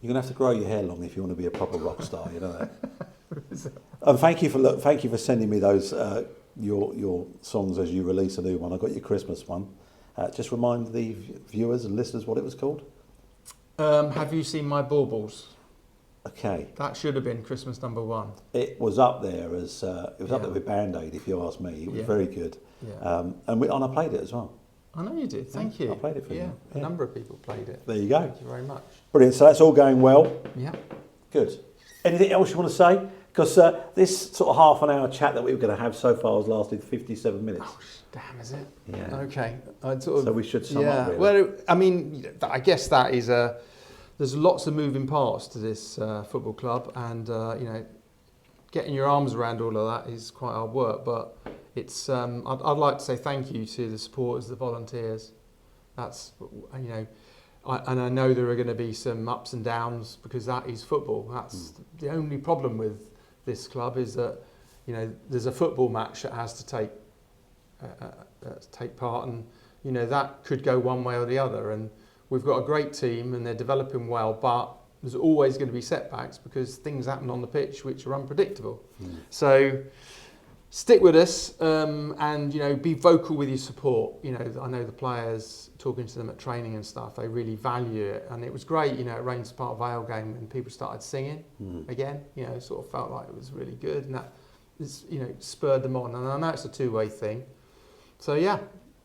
You're gonna have to grow your hair long if you want to be a proper rock star. You know that. And thank you for sending me those your songs as you release a new one. I got your Christmas one. Just remind the viewers and listeners what it was called. Have you seen my baubles? Okay. That should have been Christmas number 1. It was up there as up Yeah. there with Band Aid, if you ask me. It was Yeah. very good. Yeah. And I played it as well. I know you did. Thank you. I played it for you. Yeah, Yeah. a number of people played it. There you go. Thank you very much. Brilliant. So that's all going well. Yeah. Good. Anything else you want to say? Because this sort of half an hour chat that we were going to have so far has lasted 57 minutes. Oh, damn, is it? Yeah. Okay. I'd sort of, So we should sum up, really. Well, I mean, I guess that is there's lots of moving parts to this football club, and getting your arms around all of that is quite hard work. But it's I'd like to say thank you to the supporters, the volunteers. That's and I know there are going to be some ups and downs because that is football. That's the only problem with this club is that there's a football match that has to take part, and that could go one way or the other. And we've got a great team and they're developing well, but there's always going to be setbacks because things happen on the pitch which are unpredictable. So stick with us and be vocal with your support. I know the players, talking to them at training and stuff, they really value it, and it was great at Rangers Park Vale game when people started singing again. It sort of felt like it was really good, and that spurred them on. And I know it's a two-way thing. So yeah,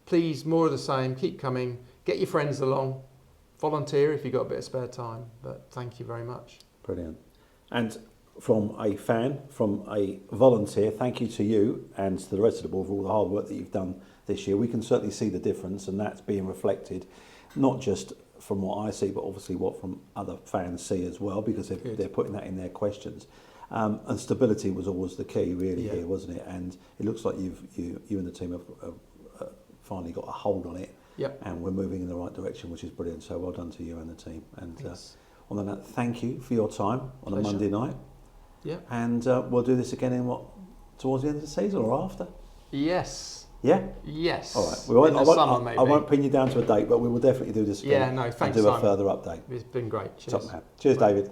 please, more of the same. Keep coming. Get your friends along. Volunteer if you've got a bit of spare time. But thank you very much. Brilliant. And from a fan, from a volunteer, thank you to you and to the rest of the board for all the hard work that you've done this year. We can certainly see the difference, and that's being reflected, not just from what I see, but obviously what from other fans see as well, because they're putting that in their questions. And stability was always the key, really, here, wasn't it? And it looks like you and the team have finally got a hold on it. Yep. And we're moving in the right direction, which is brilliant. So well done to you and the team. And on that, thank you for your time on Pleasure. a Monday night. Yeah. And we'll do this again towards the end of the season or after? Yes. Yeah? Yes. All right. In the summer, maybe. I won't pin you down to a date, but we will definitely do this again. Yeah, no, thanks, and do Simon. a further update. It's been great. Cheers. Top man. Cheers, Bye. David.